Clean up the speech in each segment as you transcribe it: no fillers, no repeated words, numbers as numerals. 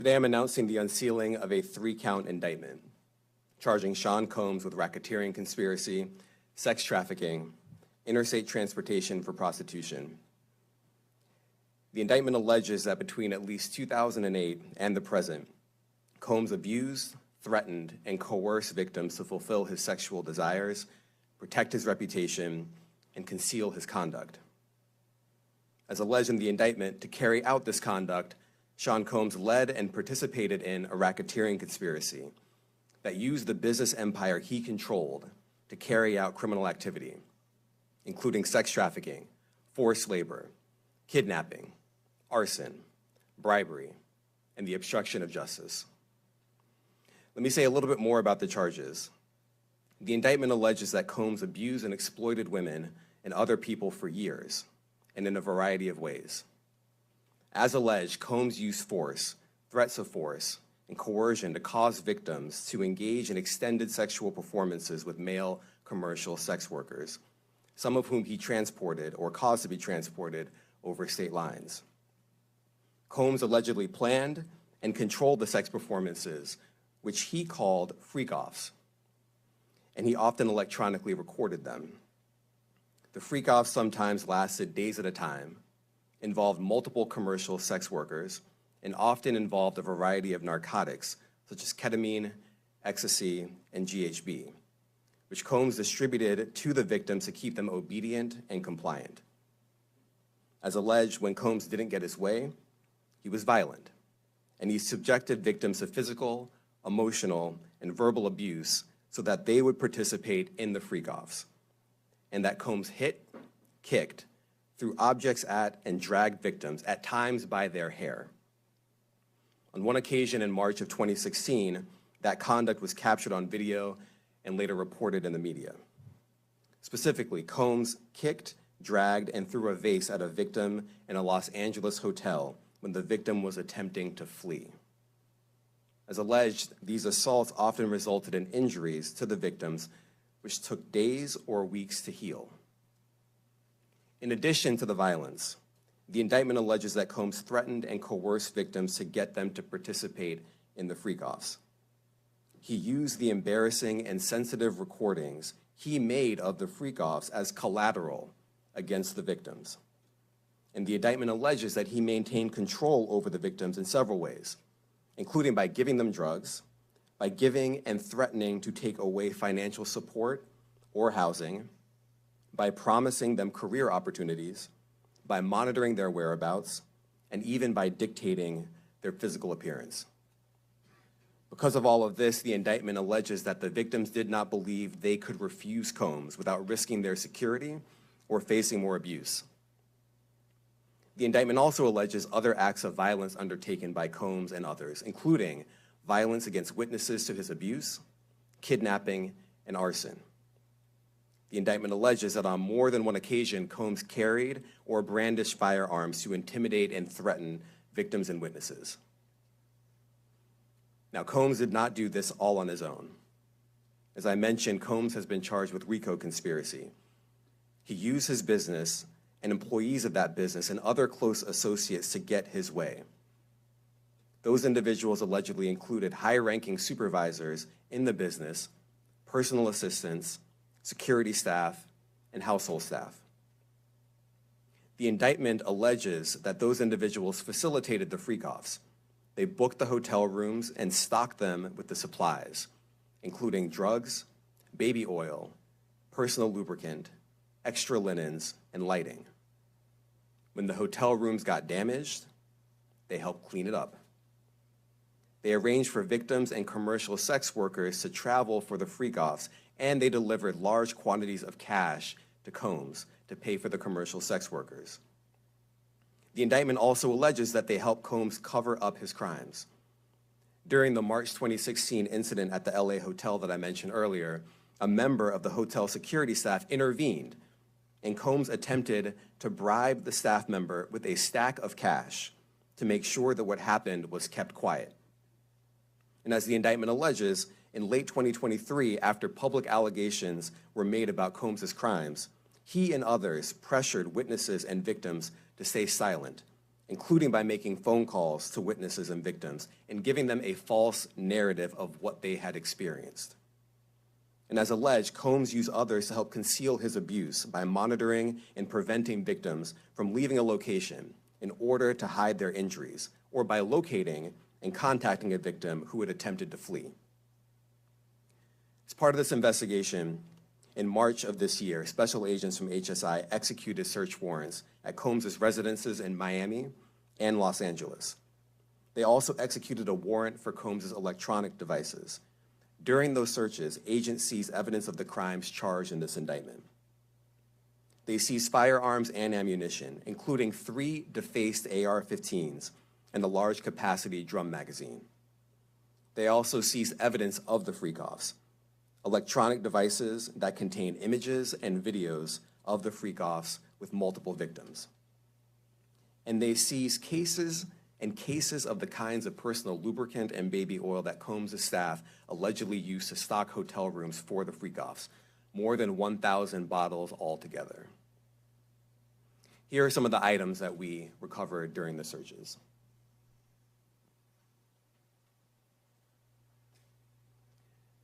Today I'm announcing the unsealing of a 3-count indictment, charging Sean Combs with racketeering conspiracy, sex trafficking, interstate transportation for prostitution. The indictment alleges that between at least 2008 and the present, Combs abused, threatened, and coerced victims to fulfill his sexual desires, protect his reputation, and conceal his conduct. As alleged in the indictment, to carry out this conduct, Sean Combs led and participated in a racketeering conspiracy that used the business empire he controlled to carry out criminal activity, including sex trafficking, forced labor, kidnapping, arson, bribery, and the obstruction of justice. Let me say a little bit more about the charges. The indictment alleges that Combs abused and exploited women and other people for years, and in a variety of ways. As alleged, Combs used force, threats of force, and coercion to cause victims to engage in extended sexual performances with male commercial sex workers, some of whom he transported or caused to be transported over state lines. Combs allegedly planned and controlled the sex performances, which he called freak-offs, and he often electronically recorded them. The freak-offs sometimes lasted days at a time, involved multiple commercial sex workers, and often involved a variety of narcotics, such as ketamine, ecstasy, and GHB, which Combs distributed to the victims to keep them obedient and compliant. As alleged, when Combs didn't get his way, he was violent, and he subjected victims to physical, emotional, and verbal abuse so that they would participate in the freak-offs, and that Combs hit, kicked, threw objects at, and dragged victims, at times by their hair. On one occasion in March of 2016, that conduct was captured on video and later reported in the media. Specifically, Combs kicked, dragged, and threw a vase at a victim in a Los Angeles hotel when the victim was attempting to flee. As alleged, these assaults often resulted in injuries to the victims, which took days or weeks to heal. In addition to the violence, the indictment alleges that Combs threatened and coerced victims to get them to participate in the freak-offs. He used the embarrassing and sensitive recordings he made of the freak-offs as collateral against the victims. And the indictment alleges that he maintained control over the victims in several ways, including by giving them drugs, by giving and threatening to take away financial support or housing, by promising them career opportunities, by monitoring their whereabouts, and even by dictating their physical appearance. Because of all of this, the indictment alleges that the victims did not believe they could refuse Combs without risking their security or facing more abuse. The indictment also alleges other acts of violence undertaken by Combs and others, including violence against witnesses to his abuse, kidnapping, and arson. The indictment alleges that on more than one occasion, Combs carried or brandished firearms to intimidate and threaten victims and witnesses. Now, Combs did not do this all on his own. As I mentioned, Combs has been charged with RICO conspiracy. He used his business and employees of that business and other close associates to get his way. Those individuals allegedly included high-ranking supervisors in the business, personal assistants, security staff, and household staff. The indictment alleges that those individuals facilitated the freak-offs. They booked the hotel rooms and stocked them with the supplies, including drugs, baby oil, personal lubricant, extra linens, and lighting. When the hotel rooms got damaged, they helped clean it up. They arranged for victims and commercial sex workers to travel for the freak-offs, and they delivered large quantities of cash to Combs to pay for the commercial sex workers. The indictment also alleges that they helped Combs cover up his crimes. During the March 2016 incident at the LA hotel that I mentioned earlier, a member of the hotel security staff intervened, and Combs attempted to bribe the staff member with a stack of cash to make sure that what happened was kept quiet. And as the indictment alleges, in late 2023, after public allegations were made about Combs' crimes, he and others pressured witnesses and victims to stay silent including by making phone calls to witnesses and victims and giving them a false narrative of what they had experienced. And as alleged, Combs used others to help conceal his abuse by monitoring and preventing victims from leaving a location in order to hide their injuries, or by locating and contacting a victim who had attempted to flee. As part of this investigation, in March of this year, special agents from HSI executed search warrants at Combs' residences in Miami and Los Angeles. They also executed a warrant for Combs' electronic devices. During those searches, agents seized evidence of the crimes charged in this indictment. They seized firearms and ammunition, including 3 defaced AR-15s and a large capacity drum magazine. They also seized evidence of the freak-offs, electronic devices that contain images and videos of the freak-offs with multiple victims. And they seized cases and cases of the kinds of personal lubricant and baby oil that Combs' staff allegedly used to stock hotel rooms for the freak-offs, more than 1,000 bottles altogether. Here are some of the items that we recovered during the searches.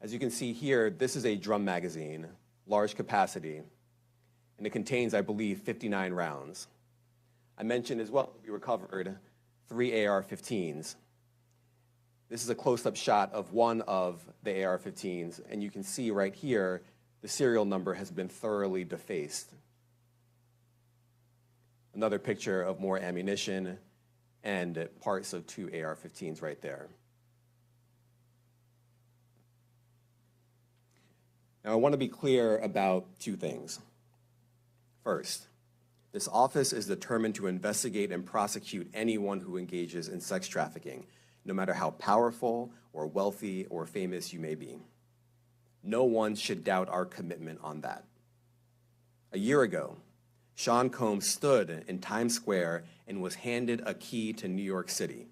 As you can see here, this is a drum magazine, large capacity, and it contains, I believe, 59 rounds. I mentioned as well, we recovered 3 AR-15s. This is a close-up shot of one of the AR-15s, and you can see right here, the serial number has been thoroughly defaced. Another picture of more ammunition and parts of 2 AR-15s right there. Now, I want to be clear about 2 things. First, this office is determined to investigate and prosecute anyone who engages in sex trafficking, no matter how powerful or wealthy or famous you may be. No one should doubt our commitment on that. A year ago, Sean Combs stood in Times Square and was handed a key to New York City.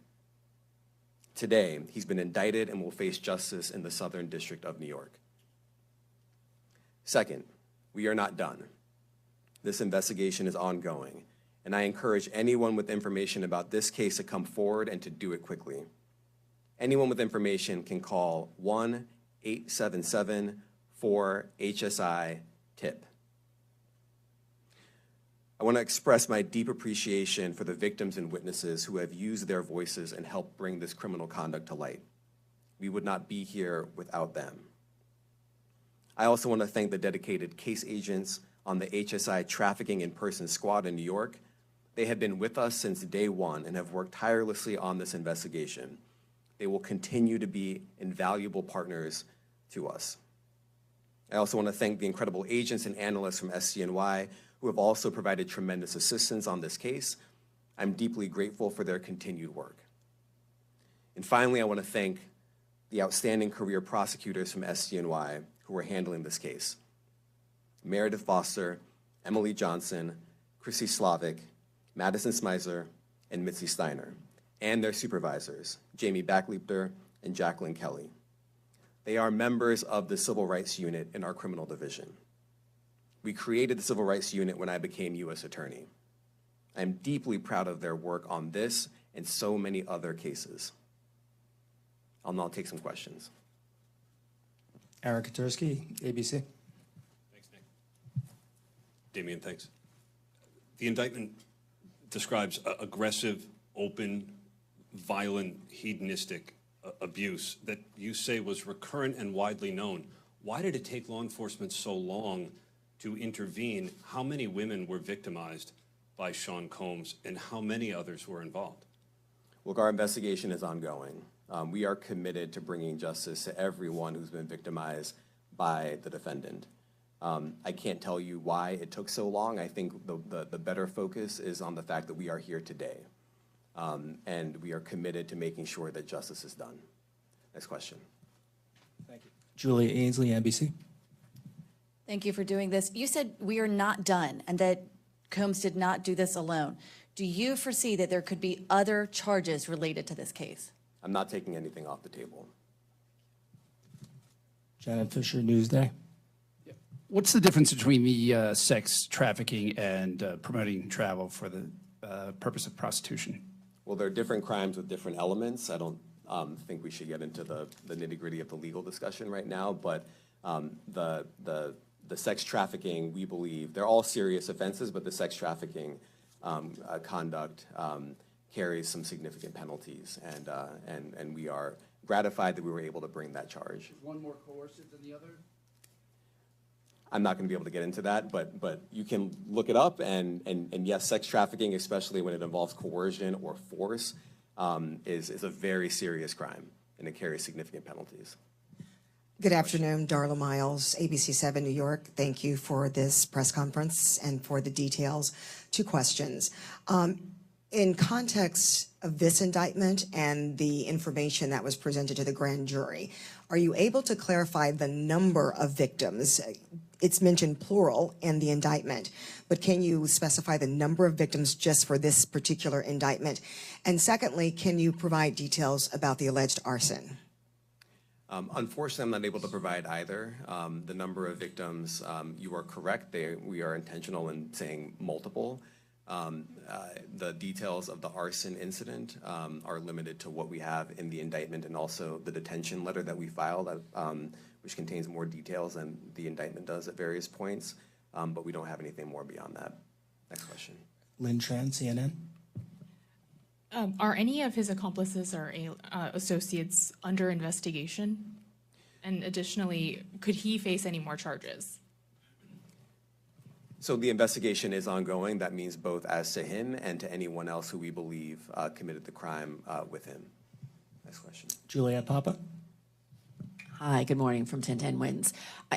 Today, he's been indicted and will face justice in the Southern District of New York. Second, we are not done. This investigation is ongoing, and I encourage anyone with information about this case to come forward and to do it quickly. Anyone with information can call 1-877-4HSI-TIP. I want to express my deep appreciation for the victims and witnesses who have used their voices and helped bring this criminal conduct to light. We would not be here without them. I also want to thank the dedicated case agents on the HSI Trafficking in Person Squad in New York. They have been with us since day one and have worked tirelessly on this investigation. They will continue to be invaluable partners to us. I also want to thank the incredible agents and analysts from SCNY who have also provided tremendous assistance on this case. I'm deeply grateful for their continued work. And finally, I want to thank the outstanding career prosecutors from SCNY who are handling this case. Meredith Foster, Emily Johnson, Chrissy Slavic, Madison Smizer, and Mitzi Steiner, and their supervisors, Jamie Backleepter and Jacqueline Kelly. They are members of the Civil Rights Unit in our criminal division. We created the Civil Rights Unit when I became U.S. Attorney. I'm deeply proud of their work on this and so many other cases. I'll now take some questions. Eric Katursky, ABC. Thanks, Nick. Damian, thanks. The indictment describes aggressive, open, violent, hedonistic abuse that you say was recurrent and widely known. Why did it take law enforcement so long to intervene? How many women were victimized by Sean Combs, and how many others were involved? Look, our investigation is ongoing. We are committed to bringing justice to everyone who's been victimized by the defendant. I can't tell you why it took so long. I think the better focus is on the fact that we are here today. And we are committed to making sure that justice is done. Next question. Thank you. Julia Ainsley, NBC. Thank you for doing this. You said we are not done and that Combs did not do this alone. Do you foresee that there could be other charges related to this case? I'm not taking anything off the table. Janet Fisher, Newsday. What's the difference between the sex trafficking and promoting travel for the purpose of prostitution? Well, there are different crimes with different elements. I don't think we should get into the nitty-gritty of the legal discussion right now, but the sex trafficking, we believe, they're all serious offenses, but the sex trafficking conduct carries some significant penalties, and we are gratified that we were able to bring that charge. Is one more coercive than the other? I'm not going to be able to get into that, but you can look it up, and yes, sex trafficking, especially when it involves coercion or force, is a very serious crime, and it carries significant penalties. Good afternoon, Darla Miles, ABC7 New York. Thank you for this press conference and for the details. 2 questions. In context of this indictment and the information that was presented to the grand jury, are you able to clarify the number of victims? It's mentioned plural in the indictment, but can you specify the number of victims just for this particular indictment? And secondly, can you provide details about the alleged arson? Unfortunately, I'm not able to provide either. The number of victims, you are correct. We are intentional in saying multiple. The details of the arson incident are limited to what we have in the indictment and also the detention letter that we filed, which contains more details than the indictment does at various points, but we don't have anything more beyond that. Next question. Lynn Tran, CNN. Are any of his accomplices or associates under investigation? And additionally, could he face any more charges? So the investigation is ongoing. That means both as to him and to anyone else who we believe committed the crime with him. Next question. Juliet Papa. Hi, good morning from 1010 Wins.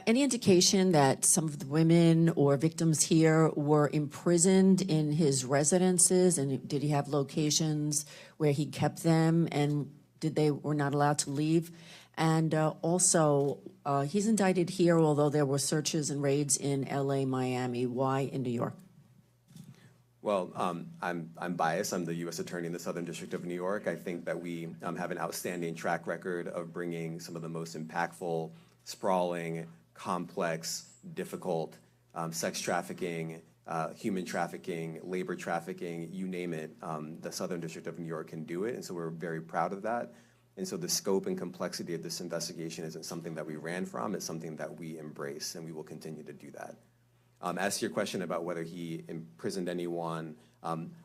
Any indication that some of the women or victims here were imprisoned in his residences, and did he have locations where he kept them, and were not allowed to leave? And also, he's indicted here, although there were searches and raids in LA, Miami. Why in New York? Well, I'm biased. I'm the U.S. Attorney in the Southern District of New York. I think that we have an outstanding track record of bringing some of the most impactful, sprawling, complex, difficult sex trafficking, human trafficking, labor trafficking, you name it. The Southern District of New York can do it, and so we're very proud of that. And so the scope and complexity of this investigation isn't something that we ran from. It's something that we embrace, and we will continue to do that. As to your question about whether he imprisoned anyone,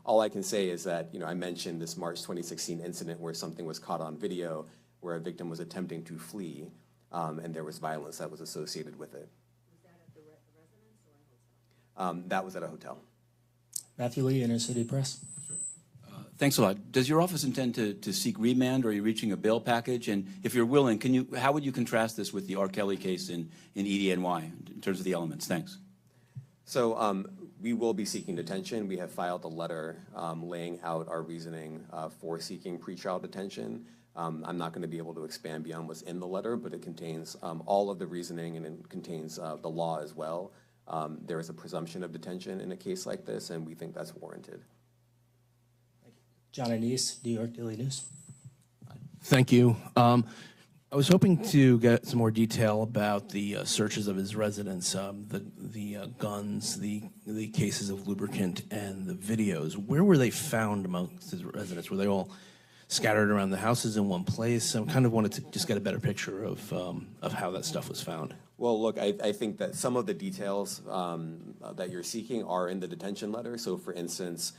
all I can say is that, I mentioned this March 2016 incident where something was caught on video where a victim was attempting to flee, and there was violence that was associated with it. Was that at the residence or a hotel? That was at a hotel. Matthew Lee, Inner City Press. Thanks a lot. Does your office intend to seek remand, or are you reaching a bail package? And if you're willing, how would you contrast this with the R. Kelly case in EDNY in terms of the elements? Thanks. So we will be seeking detention. We have filed a letter laying out our reasoning for seeking pretrial detention. I'm not going to be able to expand beyond what's in the letter, but it contains all of the reasoning, and it contains the law as well. There is a presumption of detention in a case like this, and we think that's warranted. John Anise, New York Daily News. Thank you. I was hoping to get some more detail about the searches of his residence, the guns, the cases of lubricant, and the videos. Where were they found amongst his residents? Were they all scattered around the houses in one place? I kind of wanted to just get a better picture of how that stuff was found. Well, look, I think that some of the details that you're seeking are in the detention letter. So, for instance,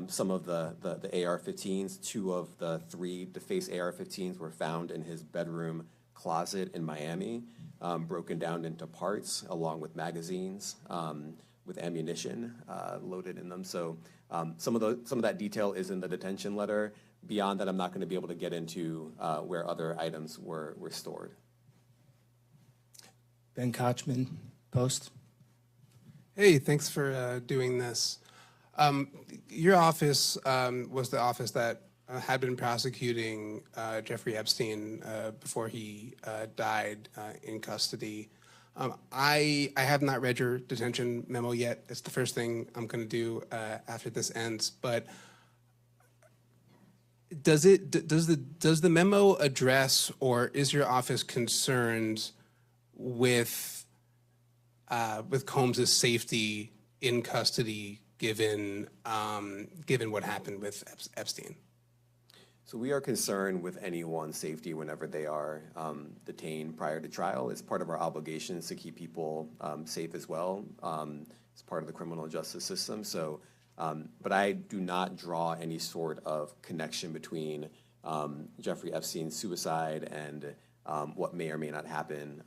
some of the AR-15s, 2 of the 3 DeFace AR-15s were found in his bedroom closet in Miami, broken down into parts, along with magazines, with ammunition loaded in them. So some of that detail is in the detention letter. Beyond that, I'm not going to be able to get into where other items were stored. Ben Kochman, Post. Hey, thanks for doing this. Your office was the office that had been prosecuting Jeffrey Epstein before he died in custody. I have not read your detention memo yet. It's the first thing I'm going to do after this ends. But does the memo address, or is your office concerned with Combs' safety in custody given what happened with Epstein? So we are concerned with anyone's safety whenever they are detained prior to trial. It's part of our obligations to keep people safe as well. It's part of the criminal justice system. So, but I do not draw any sort of connection between Jeffrey Epstein's suicide and what may or may not happen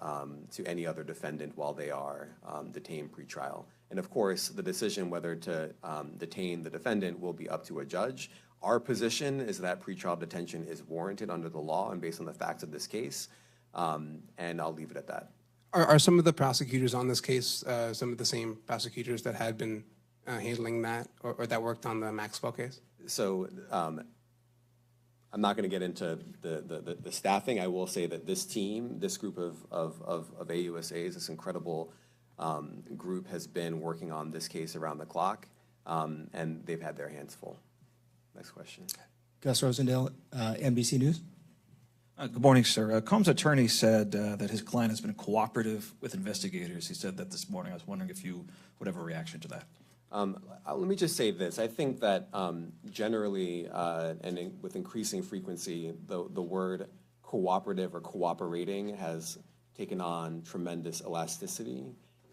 to any other defendant while they are detained pretrial. And of course, the decision whether to detain the defendant will be up to a judge. Our position is that pretrial detention is warranted under the law and based on the facts of this case, and I'll leave it at that. Are some of the prosecutors on this case some of the same prosecutors that had been handling that or that worked on the Maxwell case? So I'm not going to get into the staffing. I will say that this team, this group of AUSAs, this incredible group has been working on this case around the clock, and they've had their hands full. Next question. Gus Rosendale, NBC News. Good morning, sir. Combs' attorney said that his client has been cooperative with investigators. He said that this morning. I was wondering if you would have a reaction to that. Let me just say this. I think that generally with increasing frequency, the word cooperative or cooperating has taken on tremendous elasticity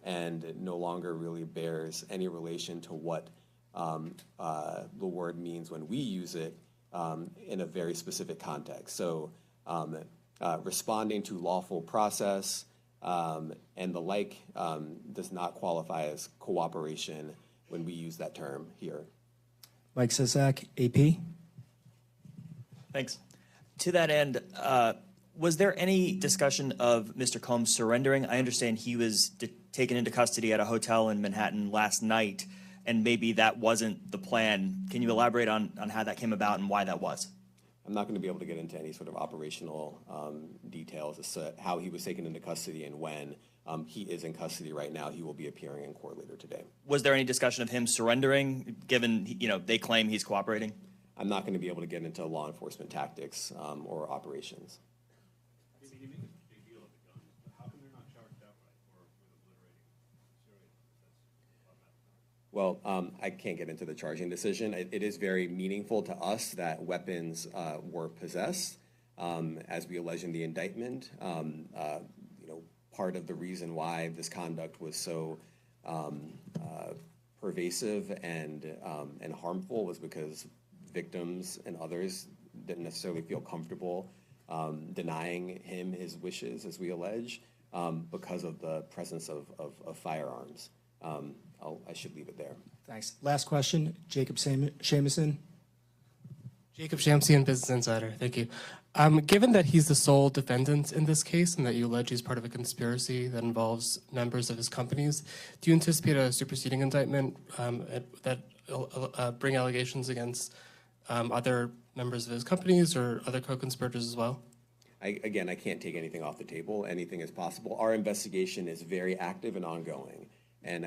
and it no longer really bears any relation to what the word means when we use it in a very specific context. So responding to lawful process and the like does not qualify as cooperation when we use that term here. Mike Sisak, AP. Thanks. To that end, was there any discussion of Mr. Combs surrendering? I understand he was taken into custody at a hotel in Manhattan last night, and maybe that wasn't the plan. Can you elaborate on how that came about and why that was? I'm not going to be able to get into any sort of operational details as to how he was taken into custody and when. He is in custody right now. He will be appearing in court later today. Was there any discussion of him surrendering, given they claim he's cooperating? I'm not going to be able to get into law enforcement tactics or operations. Well, I can't get into the charging decision. It is very meaningful to us that weapons were possessed, as we allege in the indictment. Part of the reason why this conduct was so pervasive and harmful was because victims and others didn't necessarily feel comfortable denying him his wishes, as we allege, because of the presence of firearms. I should leave it there. Thanks. Last question, Jacob Shamison. Jacob Shamsian, Business Insider. Thank you. Given that he's the sole defendant in this case and that you allege he's part of a conspiracy that involves members of his companies, do you anticipate a superseding indictment that bring allegations against other members of his companies or other co-conspirators as well? Again, I can't take anything off the table. Anything is possible. Our investigation is very active and ongoing. And